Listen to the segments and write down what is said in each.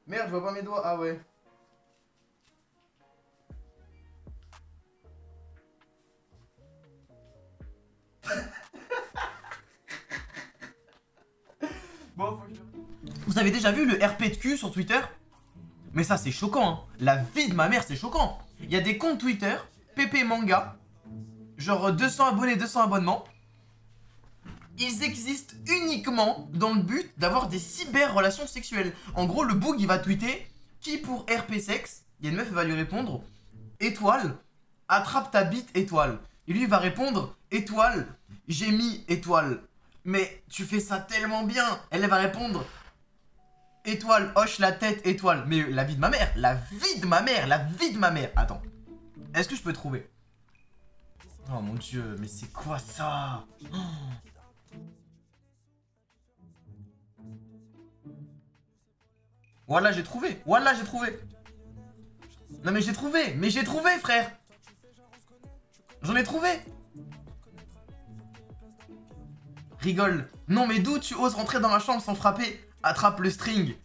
Merde, je vois pas mes doigts. Ah ouais. Bon, faut que Vous avez déjà vu le RP de cul sur Twitter? Mais ça, c'est choquant, hein. La vie de ma mère, c'est choquant. Il y a des comptes Twitter, PP Manga, genre 200 abonnés, 200 abonnements. Ils existent uniquement dans le but d'avoir des cyber-relations sexuelles. En gros, le boug, il va tweeter qui pour RP sexe. Il y a une meuf, elle va lui répondre étoile, attrape ta bite étoile. Et lui, il va répondre étoile, j'ai mis étoile. Mais tu fais ça tellement bien. Elle va répondre étoile, hoche la tête, étoile. Mais la vie de ma mère, la vie de ma mère, la vie de ma mère. Attends, est-ce que je peux trouver? Oh mon dieu, mais c'est quoi ça? Oh. Voilà, j'ai trouvé. Voilà, j'ai trouvé. Non mais j'ai trouvé. Mais j'ai trouvé, frère. J'en ai trouvé. Rigole. Non mais d'où tu oses rentrer dans ma chambre sans frapper? Attrape le string.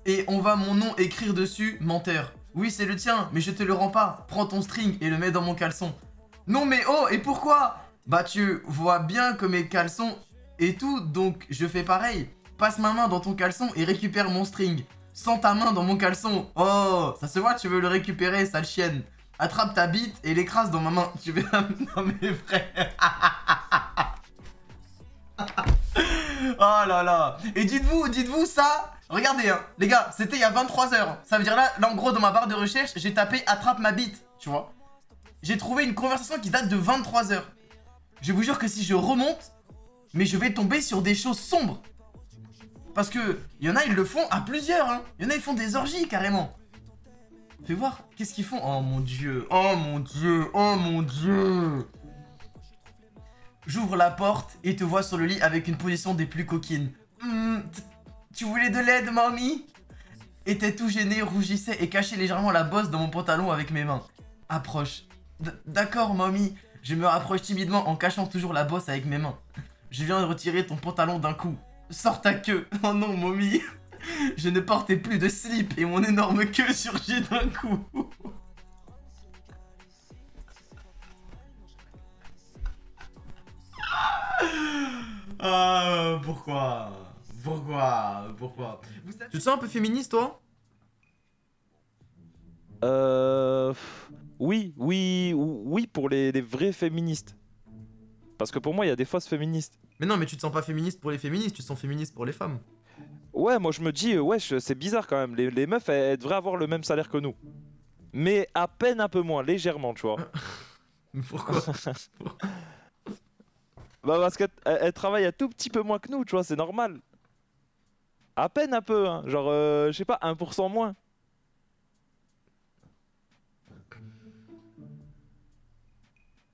Et on va mon nom écrire dessus, menteur. Oui, c'est le tien, mais je te le rends pas. Prends ton string et le mets dans mon caleçon. Non mais oh, et pourquoi? Bah tu vois bien que mes caleçons et tout, donc je fais pareil. Passe ma main dans ton caleçon et récupère mon string. Sens ta main dans mon caleçon. Oh, ça se voit, tu veux le récupérer, sale chienne. Attrape ta bite et l'écrase dans ma main. Tu veux... Non mais frère. Oh là là. Et dites-vous ça. Regardez, hein, les gars, c'était il y a 23 h. Ça veut dire là, en gros, dans ma barre de recherche, j'ai tapé attrape ma bite, tu vois. J'ai trouvé une conversation qui date de 23 h. Je vous jure que si je remonte, mais je vais tomber sur des choses sombres. Parce que, il y en a, ils le font à plusieurs, hein. Il y en a, ils font des orgies, carrément. Fais voir, qu'est-ce qu'ils font? Oh mon dieu, oh mon dieu, oh mon dieu. J'ouvre la porte et te vois sur le lit avec une position des plus coquines. Tu voulais de l'aide, mamie? Était tout gêné, rougissait et cachait légèrement la bosse dans mon pantalon avec mes mains. Approche. D'accord, mamie. Je me rapproche timidement en cachant toujours la bosse avec mes mains. Je viens de retirer ton pantalon d'un coup. Sors ta queue. Oh non, mamie. Je ne portais plus de slip et mon énorme queue surgit d'un coup. Pourquoi? Pourquoi? Tu te sens un peu féministe, toi? Oui, pour les vrais féministes. Parce que pour moi, il y a des fausses féministes. Mais non, mais tu te sens pas féministe pour les féministes, tu te sens féministe pour les femmes. Ouais, moi je me dis, wesh, c'est bizarre quand même. Les meufs, elles devraient avoir le même salaire que nous. Mais à peine un peu moins, légèrement, tu vois. Mais pourquoi? Bah parce qu'elles travaillent un tout petit peu moins que nous, tu vois, c'est normal. À peine un peu, hein. Genre, je sais pas, 1% moins.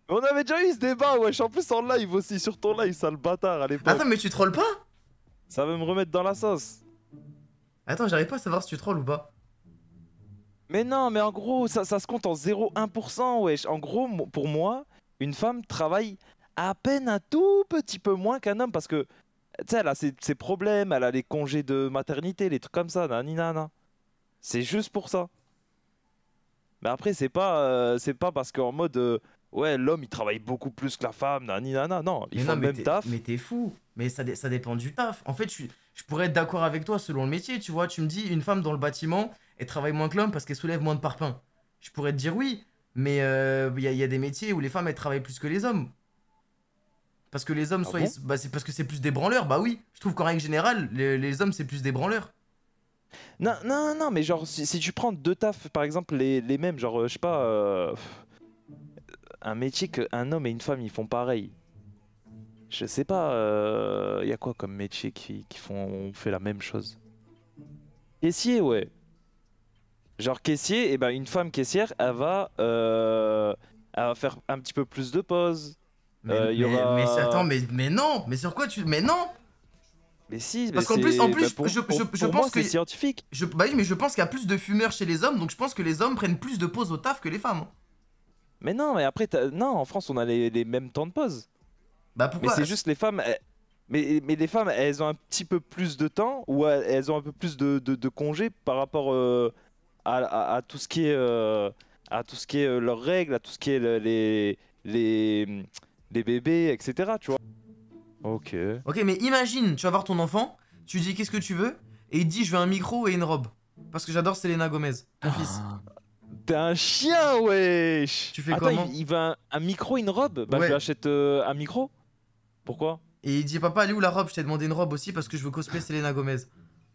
On avait déjà eu ce débat, wesh, en plus en live aussi, sur ton live, sale bâtard, à l'époque. Attends, mais tu trolles pas? Ça veut me remettre dans la sauce. Attends, j'arrive pas à savoir si tu trolles ou pas. Mais non, mais en gros, ça se compte en 0,1%, wesh. En gros, pour moi, une femme travaille à peine un tout petit peu moins qu'un homme parce que, tu sais, elle a ses problèmes, elle a les congés de maternité, les trucs comme ça, nani nana. C'est juste pour ça. Mais après, c'est pas parce qu'en mode, ouais, l'homme il travaille beaucoup plus que la femme, nani nana. Non, ils Mais font non, le même taf. mais t'es fou. Mais ça dépend du taf. En fait, je pourrais être d'accord avec toi selon le métier, tu vois. Tu me dis, une femme dans le bâtiment, elle travaille moins que l'homme parce qu'elle soulève moins de parpaings. Je pourrais te dire oui, mais y a des métiers où les femmes, elles travaillent plus que les hommes. Parce que les hommes, Ah soit bon? bah, c'est parce que c'est plus des branleurs, bah oui. Je trouve qu'en règle générale, les hommes, c'est plus des branleurs. Non, non, non, mais genre, si tu prends deux tafs, par exemple, les mêmes, genre, je sais pas, un métier qu'un homme et une femme ils font pareil. Je sais pas, y a quoi comme métier qui font fait la même chose? Caissier, ouais. Genre caissier, et ben une femme caissière, elle va faire un petit peu plus de pauses. Il y Attends, aura. mais non, mais sur quoi tu. Mais non! Mais si, mais Parce qu'en plus, c'est. Bah, je pour moi, pense que. c'est scientifique. Bah oui, mais je pense qu'il y a plus de fumeurs chez les hommes, donc je pense que les hommes prennent plus de pauses au taf que les femmes, hein. Mais non, mais après, non, en France, on a les mêmes temps de pause. Bah Mais pourquoi? c'est juste les femmes. Mais les femmes, elles ont un petit peu plus de temps ou elles ont un peu plus de congés par rapport à tout ce qui est leurs règles, à tout ce qui est les bébés, etc. Tu vois. Ok. Ok, mais imagine, tu vas voir ton enfant, tu lui dis qu'est-ce que tu veux, et il te dit je veux un micro et une robe. Parce que j'adore Selena Gomez, ton fils. T'es un chien, wesh. Tu fais Attends, comment? il veut un micro, une robe? Bah Ouais. je lui achète un micro. Pourquoi? Et il dit papa, elle est où la robe? Je t'ai demandé une robe aussi parce que je veux cosplay Selena Gomez.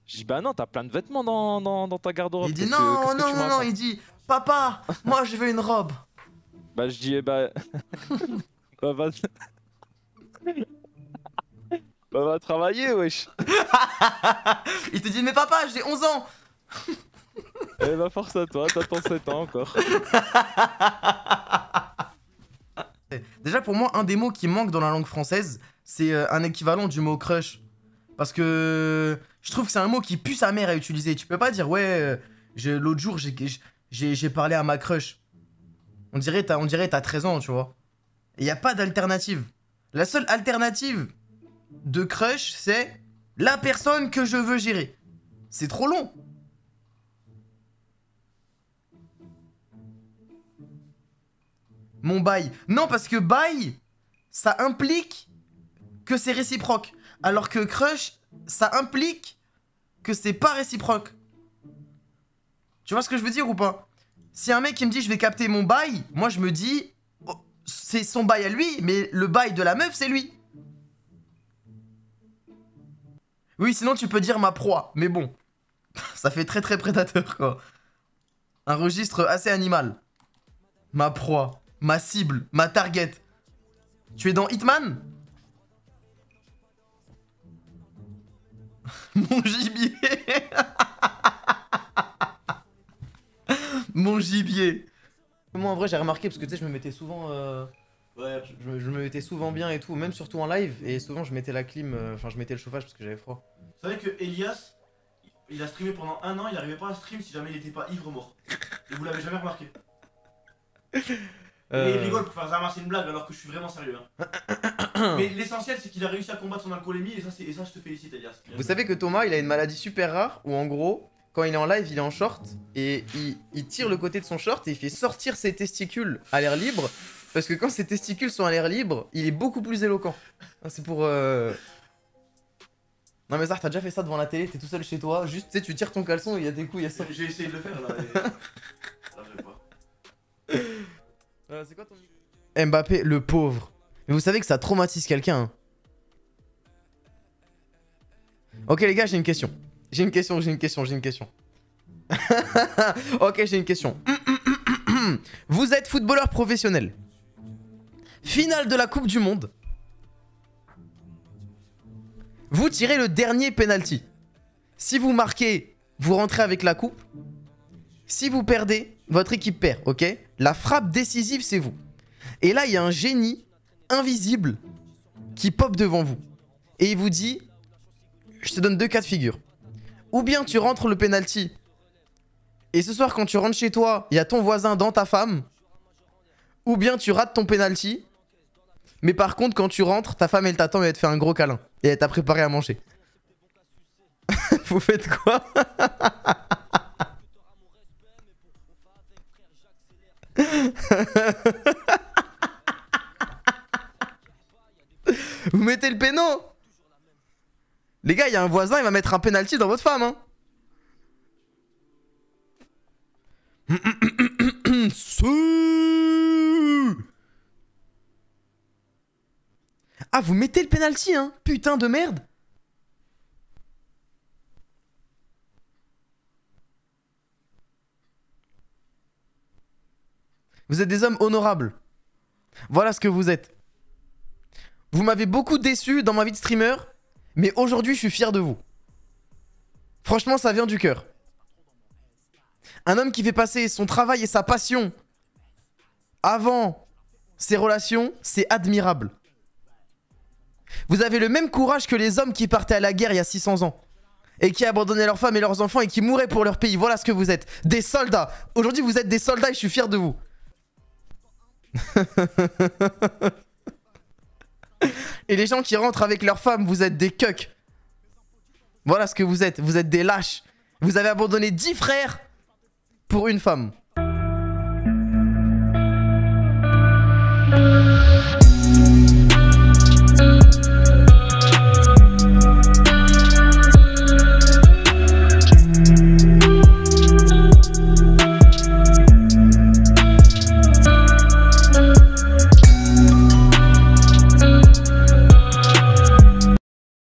Je dis bah non, t'as plein de vêtements dans ta garde-robe. Il dit Qu'est-ce que non, tu me non, non, racontes? il dit papa, moi je veux une robe. Bah je dis bah... bah va... bah va travailler, wesh. Il te dit mais papa, j'ai 11 ans. Eh bah force à toi, t'attends 7 ans encore. Déjà pour moi, un des mots qui manque dans la langue française, c'est un équivalent du mot crush. Parce que je trouve que c'est un mot qui pue sa mère à utiliser. Tu peux pas dire ouais, l'autre jour j'ai parlé à ma crush. On dirait t'as 13 ans, tu vois. Et y a pas d'alternative. La seule alternative de crush, c'est la personne que je veux gérer. C'est trop long. Mon bail. Non, parce que bail, ça implique que c'est réciproque. Alors que crush, ça implique que c'est pas réciproque. Tu vois ce que je veux dire ou pas? Si un mec qui me dit je vais capter mon bail, moi je me dis oh, c'est son bail à lui, mais le bail de la meuf c'est lui. Oui, sinon tu peux dire ma proie, mais bon, ça fait très très prédateur quoi. Un registre assez animal. Ma proie, ma cible, ma target. Tu es dans Hitman? Mon gibier. Mon gibier. Moi en vrai j'ai remarqué parce que tu sais je me mettais souvent ouais, je me mettais souvent bien et tout, même surtout en live, et souvent je mettais la clim, enfin je mettais le chauffage parce que j'avais froid. Vous savez que Elias, il a streamé pendant 1 an, il n'arrivait pas à stream si jamais il n'était pas ivre mort. Et vous l'avez jamais remarqué. Et il rigole pour faire ça, c'est une blague alors que je suis vraiment sérieux. Hein. Mais l'essentiel c'est qu'il a réussi à combattre son alcoolémie, et ça je te félicite Elias. Vous savez que Thomas il a une maladie super rare où en gros quand il est en live il est en short et il tire le côté de son short et il fait sortir ses testicules à l'air libre, parce que quand ses testicules sont à l'air libre il est beaucoup plus éloquent. C'est pour Non mais ça t'as déjà fait ça devant la télé, t'es tout seul chez toi, juste tu sais tu tires ton caleçon et il y a tes couilles, ça. J'ai essayé de le faire là et... là je vais pas. C'est quoi ton... Mbappé le pauvre. Mais vous savez que ça traumatise quelqu'un hein. Ok les gars j'ai une question. J'ai une question. Ok, j'ai une question. Vous êtes footballeur professionnel. Finale de la Coupe du Monde. Vous tirez le dernier penalty. Si vous marquez, vous rentrez avec la coupe. Si vous perdez, votre équipe perd, ok? La frappe décisive, c'est vous. Et là, il y a un génie invisible qui pop devant vous. Et il vous dit, je te donne 2 cas de figure. Ou bien tu rentres le penalty. Et ce soir quand tu rentres chez toi, il y a ton voisin dans ta femme. Ou bien tu rates ton penalty. Mais par contre quand tu rentres, ta femme elle t'attend et elle te fait un gros câlin. Et elle t'a préparé à manger. Vous faites quoi? Vous mettez le péno? Les gars, il y a un voisin, il va mettre un penalty dans votre femme, hein. Ah, vous mettez le penalty, hein. Putain de merde. Vous êtes des hommes honorables. Voilà ce que vous êtes. Vous m'avez beaucoup déçu dans ma vie de streamer. Mais aujourd'hui, je suis fier de vous. Franchement, ça vient du cœur. Un homme qui fait passer son travail et sa passion avant ses relations, c'est admirable. Vous avez le même courage que les hommes qui partaient à la guerre il y a 600 ans. Et qui abandonnaient leurs femmes et leurs enfants et qui mouraient pour leur pays. Voilà ce que vous êtes. Des soldats. Aujourd'hui, vous êtes des soldats et je suis fier de vous. Et les gens qui rentrent avec leurs femmes, vous êtes des cucks. Voilà ce que vous êtes des lâches. Vous avez abandonné 10 frères pour une femme.